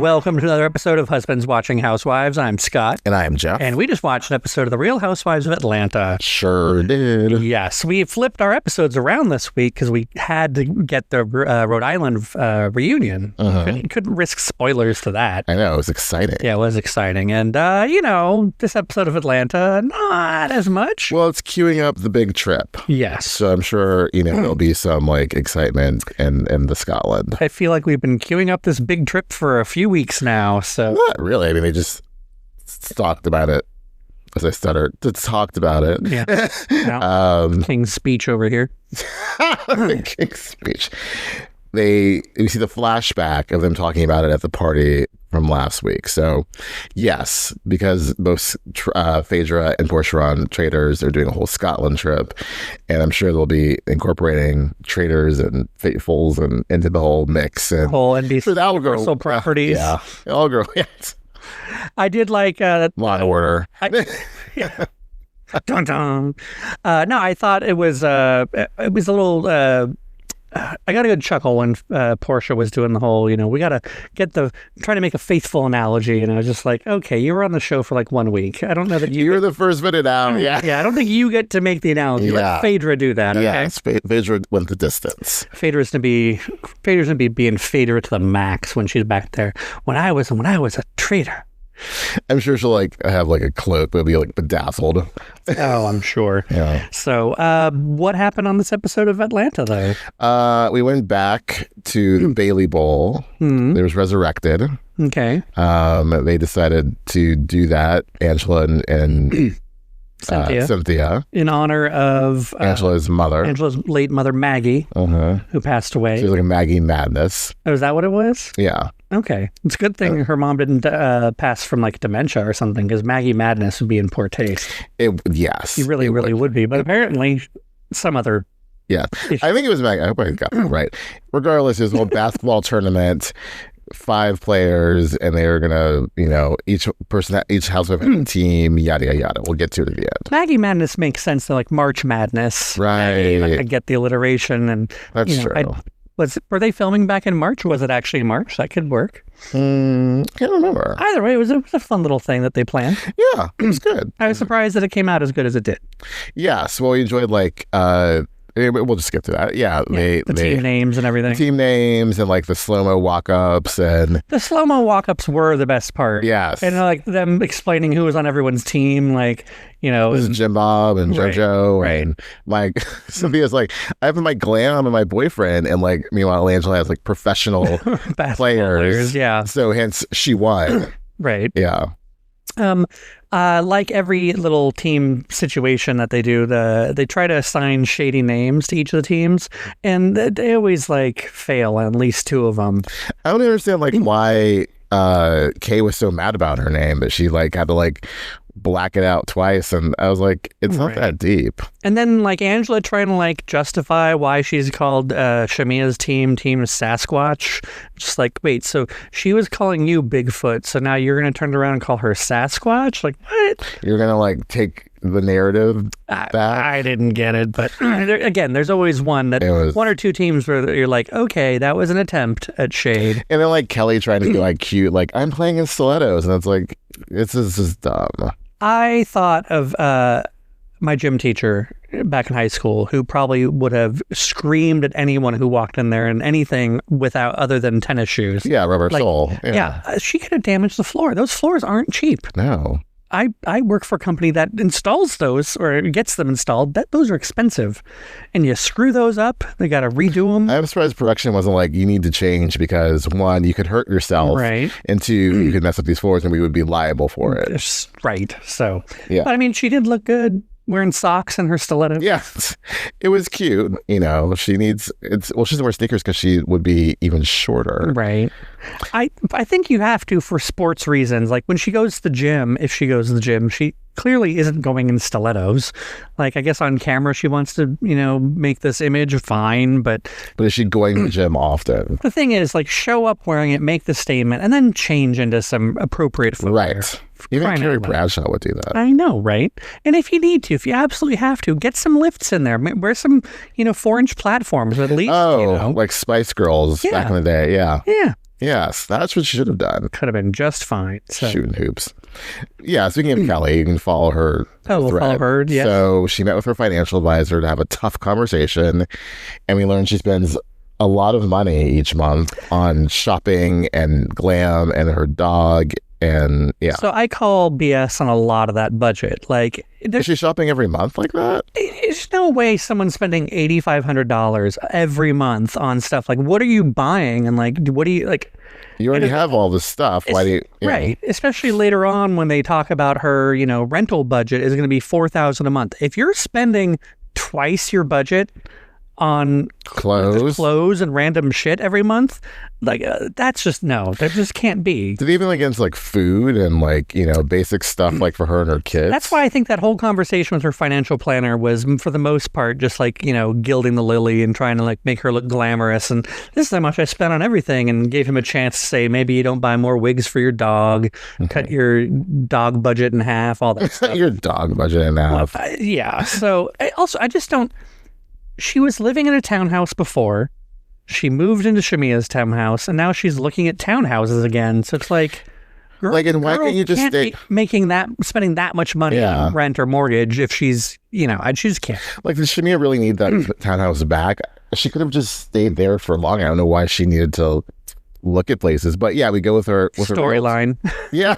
Welcome to another episode of Husbands Watching Housewives. I'm Scott. And I am Geoff. And we just watched an episode of The Real Housewives of Atlanta. Sure did. Yes, we flipped our episodes around this week because we had to get the Rhode Island reunion. Couldn't risk spoilers to that. I know, it was exciting. Yeah, it was exciting. And, this episode of Atlanta, not as much. Well, it's queuing up the big trip. Yes. So I'm sure, there'll be some, excitement in the Scotland. I feel like we've been queuing up this big trip for a few weeks now, so... Not really. I mean, they just talked about it. As I stuttered, just talked about it. Yeah. King's speech over here. King's speech. We see the flashback of them talking about it at the party from last week. So, yes, because both Phaedra and Porsha are on Traders, they're doing a whole Scotland trip, and I'm sure they'll be incorporating Traders and Faithfuls and into the whole mix. And whole NBC Universal properties. Yeah, all go. Yes. I did like Law and Order. Dun dun. No, I thought it was a little. I got a good chuckle when Porsha was doing the whole, we got to trying to make a faithful analogy. And I was just like, okay, you were on the show for 1 week. I don't know that you were the first minute out. Yeah. Yeah. I don't think you get to make the analogy. Yeah. Let Phaedra do that. Okay? Yes. Phaedra went the distance. Phaedra's going to be being Phaedra to the max when she's back there. When I was a traitor. I'm sure she'll have a cloak, but it'll be bedazzled. Oh, I'm sure. Yeah. So, what happened on this episode of Atlanta, though? We went back to the Bailey Bowl. It was resurrected. Okay. They decided to do that. Angela and Cynthia. In honor of Angela's mother. Angela's late mother, Maggie, who passed away. She was like a Maggie Madness. Oh, is that what it was? Yeah. Okay. It's a good thing her mom didn't pass from dementia or something, because Maggie Madness would be in poor taste. Yes. It really would be. But apparently some other... Yeah. I think it was Maggie. I hope I got it right. Regardless, it was a whole basketball tournament. 5 players, and they were gonna, each housewife had a team, yada yada yada. We'll get to it at the end. Maggie Madness makes sense to March Madness, right? I get the alliteration, and that's true. Were they filming back in March, or was it actually March? That could work. Can't remember. Either way, it was a fun little thing that they planned. Yeah, it was good. I was surprised that it came out as good as it did. Yes, well, we enjoyed we'll just skip to that. Yeah, the team names and everything. Team names and the slow-mo walk-ups and... The slow-mo walk-ups were the best part. Yes. And them explaining who was on everyone's team, This is Jim Bob and JoJo. Right. And Cynthia's I have my glam and my boyfriend, and meanwhile Angela has professional players. Yeah. So hence she won. Right. Yeah. Like every little team situation that they do, they try to assign shady names to each of the teams, and they always fail on at least 2 of them. I don't understand why Kay was so mad about her name, but she had to black it out twice, and I was it's not that deep. And then Angela trying to justify why she's called Shamea's team Sasquatch. Just wait, so she was calling you Bigfoot, so now you're gonna turn around and call her Sasquatch? What? You're gonna take the narrative back? I didn't get it, but again, there's always one or 2 teams where you're okay, that was an attempt at shade. And then Kelli trying to be cute, I'm playing in stilettos, and it's just dumb. I thought of my gym teacher back in high school, who probably would have screamed at anyone who walked in there in anything other than tennis shoes. Yeah, rubber sole. Yeah, she could have damaged the floor. Those floors aren't cheap. No. I work for a company that installs those or gets them installed. Those are expensive. And you screw those up, they got to redo them. I'm surprised production wasn't you need to change because 1, you could hurt yourself. Right. And 2, you could mess up these floors and we would be liable for it. Right. So, yeah. But I mean, she did look good wearing socks and her stilettos. Yeah. It was cute. She doesn't wear sneakers because she would be even shorter. Right. I think you have to for sports reasons. When she goes to the gym, if she goes to the gym, she clearly isn't going in stilettos. I guess on camera she wants to, make this image fine, but is she going to the gym often? The thing is, show up wearing it, make the statement, and then change into some appropriate footwear. Right. Even Carrie Bradshaw would do that. I know, right? And if you need to, if you absolutely have to, get some lifts in there. Wear some, 4-inch platforms at least. Oh, like Spice Girls back in the day. Yeah. Yeah. Yes, that's what she should have done. Could have been just fine. So. Shooting hoops. Yeah, speaking of Kelli, you can follow her. Oh, we'll follow her, yes. So she met with her financial advisor to have a tough conversation, and we learned she spends a lot of money each month on shopping and glam and her dog. And yeah. So I call BS on a lot of that budget. Like, is she shopping every month like that? There's no way someone's spending $8,500 every month on stuff. Like, what are you buying? And like, what do you like? You already have all this stuff. Why do you? Right. Especially later on when they talk about her, rental budget is going to be $4,000 a month. If you're spending twice your budget on clothes and random shit every month, like that's just that just can't be. Did even against like food and like basic stuff like for her and her kids? That's why I think that whole conversation with her financial planner was for the most part just like gilding the lily and trying to like make her look glamorous, and this is how much I spent on everything, and gave him a chance to say maybe you don't buy more wigs for your dog, cut your dog budget in half, all that stuff. Your dog budget in half. Yeah. So I just don't. She was living in a townhouse before. She moved into Shamea's townhouse, and now she's looking at townhouses again. So it's like, girl, and why can't you just stay spending that much money on rent or mortgage if she's, I just can't. Like, does Shamea really need that townhouse back? She could have just stayed there for long. I don't know why she needed to look at places, but yeah, we go with her storyline. Yeah.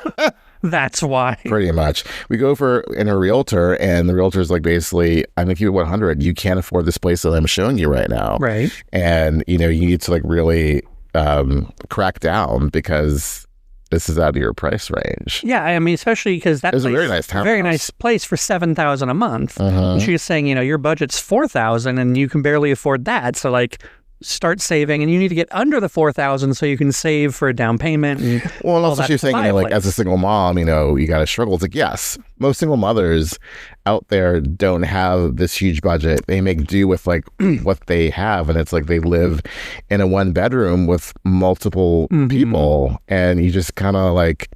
That's why. Pretty much. We go in her realtor, and the realtor's like, basically, I'm going to keep it 100. You can't afford this place that I'm showing you right now. Right. And, you need to like really crack down because this is out of your price range. Yeah, I mean, especially because that was a very nice townhouse. Very nice place for $7,000 a month. And she's saying, your budget's $4,000 and you can barely afford that. So like, start saving, and you need to get under the $4,000 so you can save for a down payment. And also she's saying, like as a single mom, you got to struggle. It's like, yes, most single mothers out there don't have this huge budget. They make do with like what they have, and it's like they live in a one bedroom with multiple people, and you just kind of like.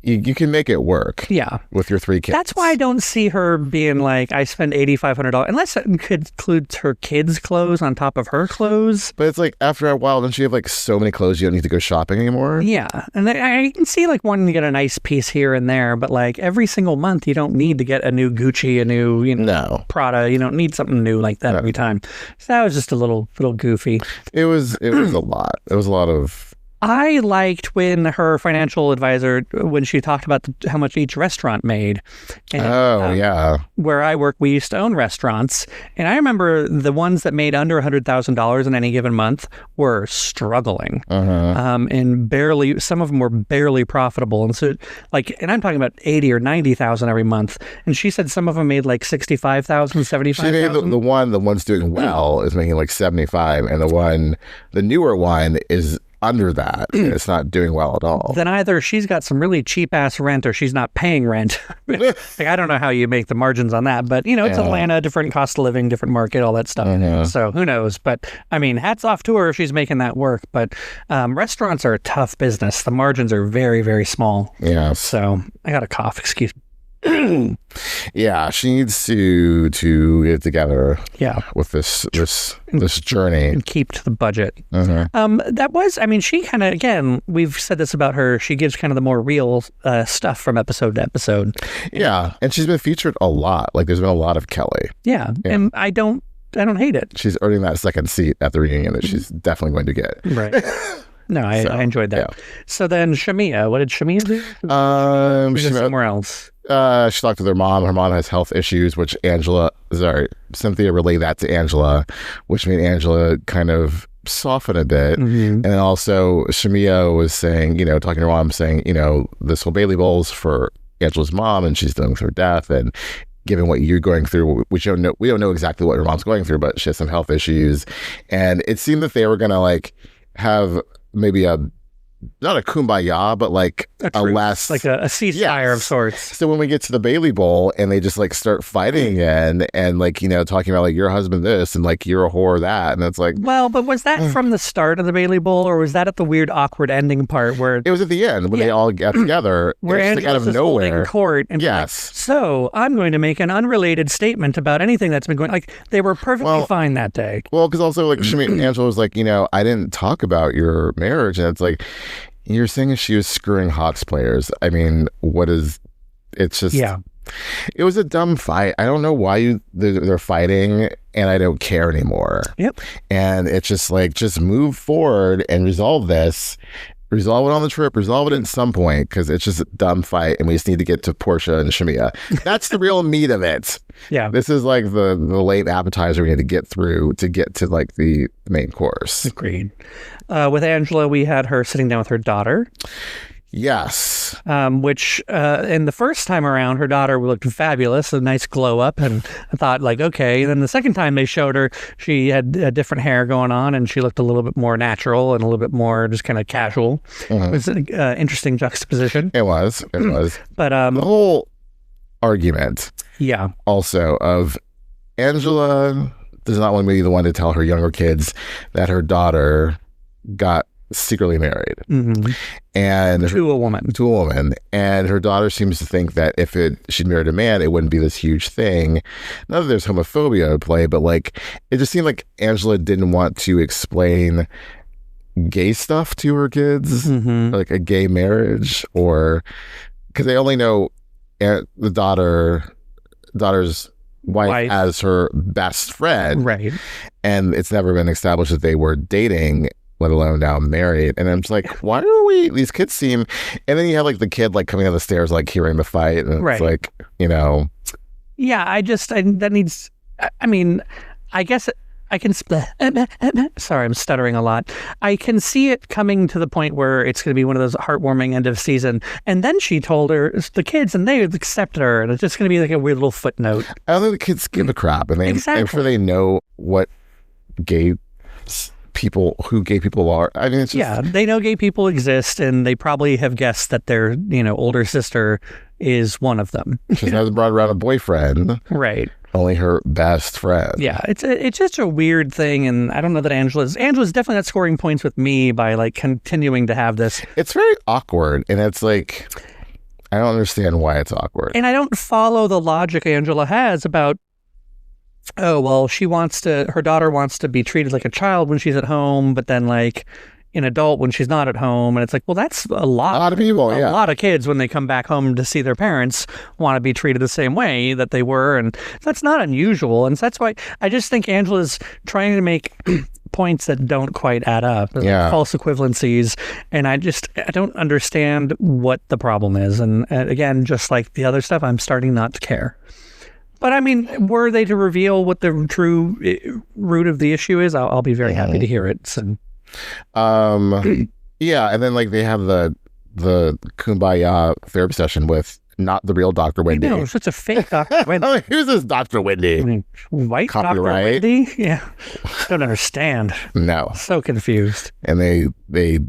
You can make it work. Yeah. With your 3 kids. That's why I don't see her being like, I spend $8,500, unless it includes her kids' clothes on top of her clothes. But it's like, after a while, don't you have like so many clothes you don't need to go shopping anymore? Yeah. And I can see like wanting to get a nice piece here and there, but like every single month, you don't need to get a new Gucci, a new, Prada. You don't need something new like that every time. So that was just a little goofy. It was a lot. It was a lot of... I liked when her financial advisor, when she talked about how much each restaurant made. And, yeah. Where I work, we used to own restaurants. And I remember the ones that made under $100,000 in any given month were struggling. And some of them were barely profitable. And so and I'm talking about 80 or 90,000 every month. And she said some of them made like 65,000, 75,000. She made the one's doing well is making like 75. And the newer one is under that, and it's not doing well at all. Then either she's got some really cheap ass rent, or she's not paying rent. Like, I don't know how you make the margins on that, but it's Atlanta, different cost of living, different market, all that stuff. So who knows? But I mean, hats off to her if she's making that work. But restaurants are a tough business. The margins are very, very small. Yeah. So I got a cough. Excuse me. Yeah, she needs to get together. Yeah, with this journey and keep to the budget. That was, I mean, she kind of, again, we've said this about her. She gives kind of the more real stuff from episode to episode. Yeah, and she's been featured a lot. Like, there's been a lot of Kelli. Yeah, and I don't hate it. She's earning that second seat at the reunion that she's definitely going to get. Right. No, I enjoyed that. Yeah. So then Shamea, what did Shamea do? She went somewhere else. She talked to their mom. Her mom has health issues, which Cynthia relayed that to Angela, which made Angela kind of soften a bit. And then also Shamea was saying, talking to her mom, saying, this whole Bailey Bowl's for Angela's mom, and she's dealing with her death, and given what you're going through, we don't know exactly what her mom's going through, but she has some health issues. And it seemed that they were gonna like have maybe a not a kumbaya, but like a less like a ceasefire of sorts. So when we get to the Bailey Bowl and they just like start fighting again and like, you know, talking about like your husband this and like you're a whore that, and it's like, well, but was that from the start of the Bailey Bowl, or was that at the weird awkward ending part where it was at the end when they all got together, where Angela's out of nowhere in court and like, so I'm going to make an unrelated statement about anything that's been going, like they were perfectly fine that day. Well, because also like Angela was like, you know, I didn't talk about your marriage, and it's like, you're saying she was screwing Hawks players. I mean, it's just, it was a dumb fight. I don't know why they're fighting, and I don't care anymore. Yep. And it's just like, just move forward and resolve this. Resolve it on the trip. Resolve it at some point, because it's just a dumb fight, and we just need to get to Porsha and Shamea. That's the real meat of it. Yeah. This is like the late appetizer we need to get through to get to like the main course. Agreed. With Angela, we had her sitting down with her daughter. Yes. Which in the first time around, her daughter looked fabulous, a nice glow up, and I thought like, okay. And then the second time they showed her, she had a different hair going on, and she looked a little bit more natural and a little bit more just kind of casual. It was an interesting juxtaposition. It was. But the whole argument, also of Angela does not want to be the one to tell her younger kids that her daughter got secretly married, and to a woman, and her daughter seems to think that if she'd married a man, it wouldn't be this huge thing. Not that there's homophobia at play, but like it just seemed like Angela didn't want to explain gay stuff to her kids, like a gay marriage, or because they only know the daughter's wife as her best friend, right? And it's never been established that they were dating, let alone now married. And I'm just like, why do these kids seem, and then you have like the kid like coming down the stairs like hearing the fight, and it's like, you know, I mean, I guess I can sorry, I'm stuttering a lot. I can see it coming to the point where it's going to be one of those heartwarming end of season, and then she told the kids, and they accepted her, and it's just going to be like a weird little footnote. I don't think the kids give a crap, and I'm sure they know what who gay people are. I mean, it's just, they know gay people exist, and they probably have guessed that their older sister is one of them. She hasn't brought around a boyfriend, right? Only her best friend. Yeah, it's just a weird thing, and I don't know that Angela's definitely not scoring points with me by like continuing to have this. It's very awkward, and it's like I don't understand why it's awkward, and I don't follow the logic Angela has about, oh, well, her daughter wants to be treated like a child when she's at home, but then like an adult when she's not at home. And it's like, well, that's a lot of people, a lot of kids when they come back home to see their parents want to be treated the same way that they were. And that's not unusual. And that's why I just think Angela's trying to make points that don't quite add up, false equivalencies. And I don't understand what the problem is. And again, just like the other stuff, I'm starting not to care. But I mean, were they to reveal what the true root of the issue is, I'll be very happy to hear it. So. Yeah, and then like they have the kumbaya therapy session with not the real Dr. Wendy. No, it's such a fake Dr. Wendy. Who's this Dr. Wendy? I mean, white Copyright. Dr. Wendy? Yeah, don't understand. No, so confused. And they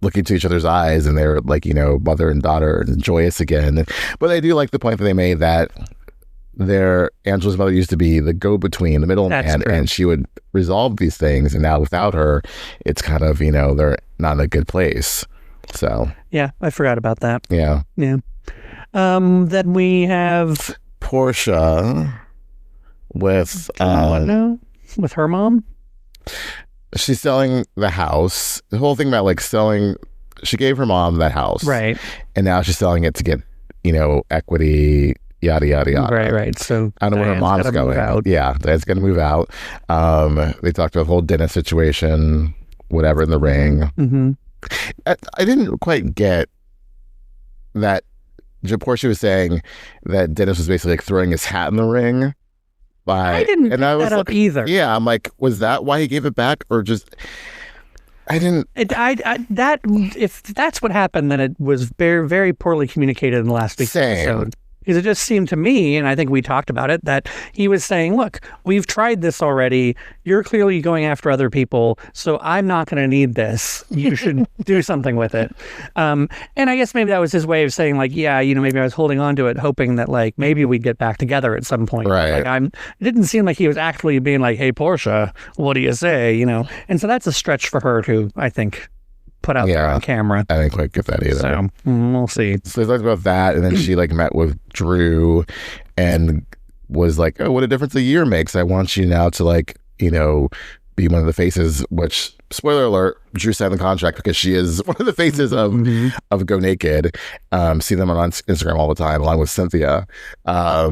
look into each other's eyes, and they're like, mother and daughter, and joyous again. But I do like the point that they made that Angela's mother used to be the go-between, the middleman, and she would resolve these things, and now without her, it's kind of, they're not in a good place. So yeah, I forgot about that. Yeah. Then we have Porsha with what now? With her mom. She's selling the house. The whole thing about like selling, she gave her mom that house, right? And now she's selling it to get equity. Yada, yada, yada. Right. So I don't know where her mom's going. Yeah, Diane's going to move out. They talked about the whole Dennis situation, whatever, in the ring. Mm-hmm. I didn't quite get that. Porsha was saying that Dennis was basically like throwing his hat in the ring. I didn't pick that up either. Yeah, I'm like, was that why he gave it back, or just... I didn't. If that's what happened, then it was very, very poorly communicated in the last week's episode. Because it just seemed to me, and I think we talked about it, that he was saying, look, we've tried this already. You're clearly going after other people, so I'm not going to need this. You should do something with it. And I guess maybe that was his way of saying, like, yeah, maybe I was holding on to it, hoping that, like, maybe we'd get back together at some point. Right. Like, it didn't seem like he was actually being like, hey, Porsha, what do you say? And so that's a stretch for her to, I think, put out there on camera. I didn't quite get that either. So we'll see. So they talked about that, and then she like met with Drew and was like, oh, what a difference a year makes. I want you now to like, be one of the faces, which, spoiler alert, Drew signed the contract because she is one of the faces of Go Naked. See them on Instagram all the time, along with Cynthia.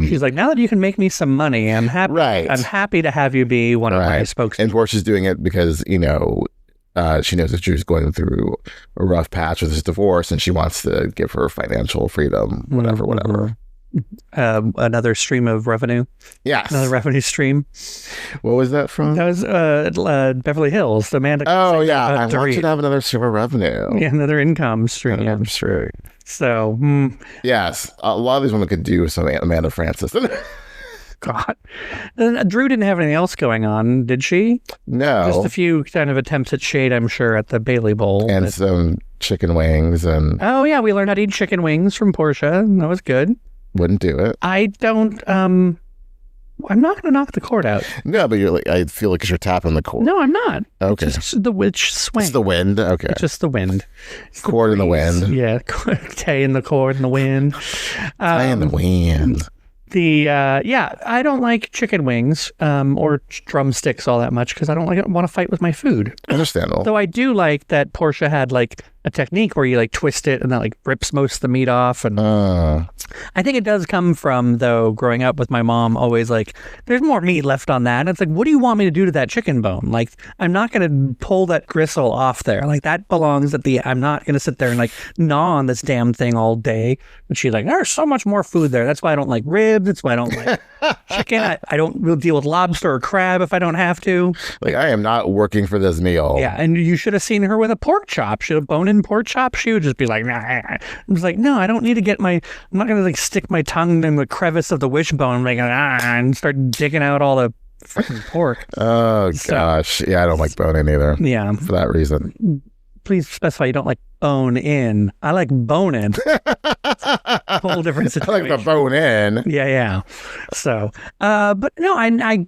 She's like, now that you can make me some money, I'm happy. Right. I'm happy to have you be one of my spokesmen. And Porsha's doing it because, she knows that Drew's going through a rough patch with his divorce, and she wants to give her financial freedom, whatever. Another stream of revenue. Yes. Another revenue stream. What was that from? That was Beverly Hills. Amanda. Oh, yeah. I want you to have another stream of revenue. Yeah, another income stream. Income stream. So. Yes. A lot of these women could do with some Amanda Francis. God. Drew didn't have anything else going on, did she? No. Just a few kind of attempts at shade, I'm sure, at the Bailey Bowl. And some chicken wings and... Oh, yeah, we learned how to eat chicken wings from Porsha. That was good. Wouldn't do it. I don't... I'm not going to knock the cord out. No, but you're like, I feel like you're tapping the cord. No, I'm not. Okay. It's just the witch swing. It's the wind? Okay. It's just the wind. Cord in the wind. Yeah, tay in the cord in the wind. Tay in the wind. I don't like chicken wings or drumsticks all that much because I don't want to fight with my food. Understandable. Though I do like that Porsha had like a technique where you like twist it and that like rips most of the meat off. And I think it does come from, though, growing up with my mom, always like, there's more meat left on that. And it's like, what do you want me to do to that chicken bone? Like, I'm not going to pull that gristle off there. Like, that belongs at I'm not going to sit there and like gnaw on this damn thing all day. And she's like, there's so much more food there. That's why I don't like ribs. That's why I don't like chicken. I don't really deal with lobster or crab if I don't have to. Like, I am not working for this meal. Yeah, and you should have seen her with a pork chop. She had a bone-in pork chop. She would just be like, nah. I was like, no, I don't need to get I'm not going to like stick my tongue in the crevice of the wishbone and start digging out all the freaking pork. Oh, gosh. Yeah, I don't like bone-in either. Yeah. For that reason. Please specify you don't like bone in. I like bone in. Whole different situation. I like the bone in. Yeah. So, but no,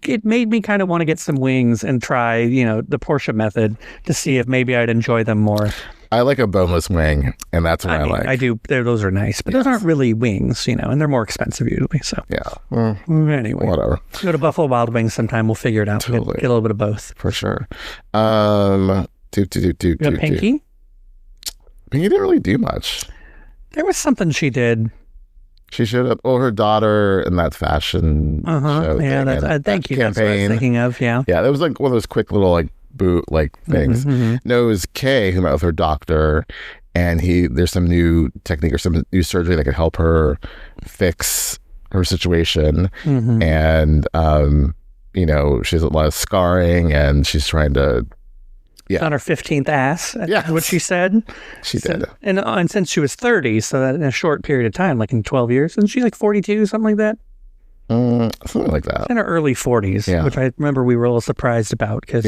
it made me kind of want to get some wings and try, the Porsha method to see if maybe I'd enjoy them more. I like a boneless wing, and that's what I like. I do. Those are nice, but those aren't really wings, and they're more expensive usually. So yeah. Anyway, whatever. Go to Buffalo Wild Wings sometime. We'll figure it out. Totally. Get a little bit of both for sure. Pinky? Pinky didn't really do much. There was something she did. She showed up. Oh, her daughter in that fashion show. Yeah, thank you. Campaign. That's what I was thinking of. Yeah. Yeah, that was like one of those quick little like boot like things. No, it was Kay who met with her doctor, and there's some new technique or some new surgery that could help her fix her situation. And she has a lot of scarring, and she's trying to. Yeah. On her 15th ass. Yeah. What she said. She did. And since she was 30, so that in a short period of time, like in 12 years, and she's like 42, something like that. Something like that. In her early 40s, which I remember we were a little surprised about because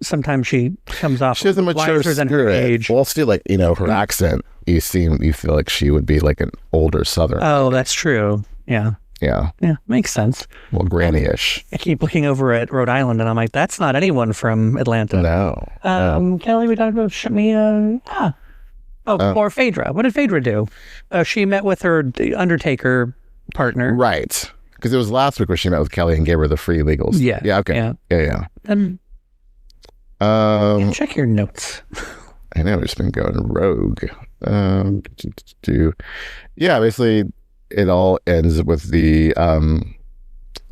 sometimes she comes off she has a mature than her age. Well, still, like, her accent, you feel like she would be like an older Southern. Oh, that's true. Yeah. Yeah. Yeah, makes sense. Well, granny-ish. I keep looking over at Rhode Island, and I'm like, that's not anyone from Atlanta. No. Kelli, we talked about Shamea. Or Phaedra. What did Phaedra do? She met with her Undertaker partner. Right. Because it was last week where she met with Kelli and gave her the free legals. Yeah. Yeah, okay. Yeah. Check your notes. I know, I've just been going rogue. Yeah, basically... It all ends with the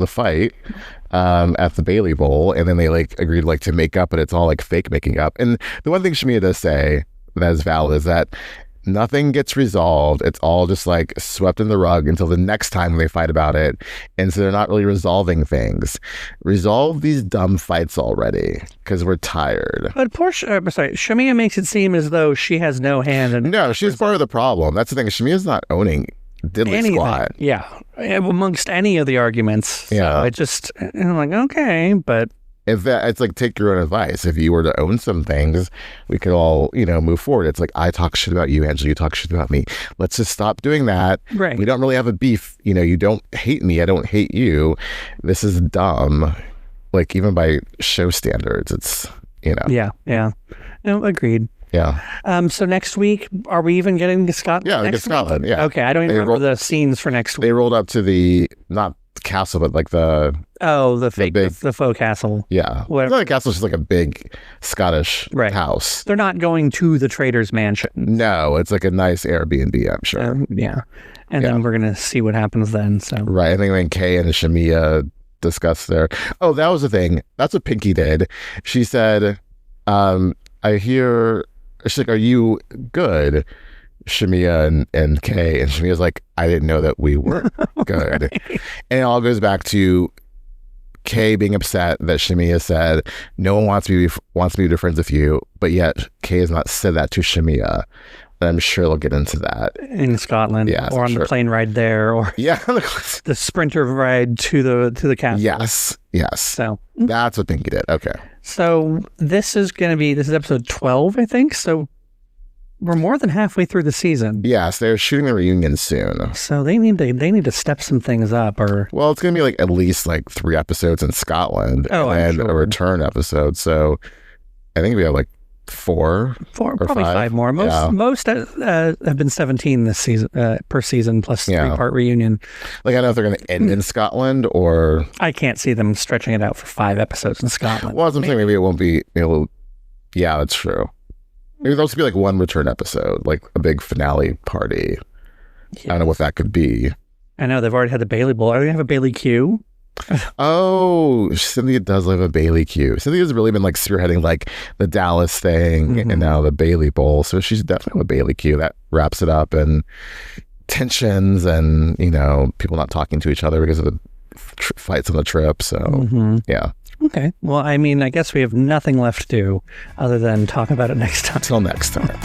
fight at the Bailey Bowl, and then they like agreed like to make up, but it's all like fake making up. And the one thing Shamea does say that is valid is that nothing gets resolved. It's all just like swept in the rug until the next time they fight about it. And so they're not really resolving things. Resolve these dumb fights already, because we're tired. But Shamea makes it seem as though she has no hand in. No, she's part of the problem. That's the thing. Shamea's not owning diddly squat. Yeah. Amongst any of the arguments. Yeah. I'm like, okay, but. If that, it's like, take your own advice. If you were to own some things, we could all, move forward. It's like, I talk shit about you, Angela, you talk shit about me. Let's just stop doing that. Right. We don't really have a beef. You don't hate me. I don't hate you. This is dumb. Like, even by show standards, it's, Yeah. No, agreed. Yeah. So next week, are we even getting to Scotland? Yeah, we get Scotland. Yeah. Okay, I don't even remember the scenes for next week. They rolled up to not the castle, but like the faux castle. Yeah. Whatever. It's not a castle, it's just like a big Scottish house. They're not going to the trader's mansion. No, it's like a nice Airbnb, I'm sure. Yeah. And then we're going to see what happens then. So right. I think when Kay and Shamea discussed there. Oh, that was the thing. That's what Pinky did. She said, I hear, she's like, are you good? Shamea and Kay, and Shamea's like, I didn't know that we were good. Right. And it all goes back to Kay being upset that Shamea said no one wants me to be friends with you, but yet Kay has not said that to Shamea. And I'm sure they'll get into that in Scotland, or on the plane ride there, or the sprinter ride to the castle. Yes. So that's what Pinky did. Okay. So this is episode 12, I think. So we're more than halfway through the season. Yes, they're shooting the reunion soon. So they need to step some things up, well, it's gonna be like at least like 3 episodes in Scotland and a return episode. So I think we have like 4 probably 5 more. Most have been 17 this season per season plus 3-part reunion. Like, I don't know if they're going to end in Scotland or I can't see them stretching it out for 5 episodes in Scotland. Well, I'm saying maybe it won't be. Yeah, that's true. Maybe there'll also be like 1 return episode, like a big finale party. Yes. I don't know what that could be. I know they've already had the Bailey Bowl. Are they going to have a Bailey Q? Oh, Cynthia does live a Bailey Q. Cynthia's really been like spearheading like the Dallas thing and now the Bailey Bowl. So she's definitely a Bailey Q. That wraps it up, and tensions and, people not talking to each other because of the fights on the trip. So, yeah. Okay. Well, I mean, I guess we have nothing left to do other than talk about it next time. Until next time.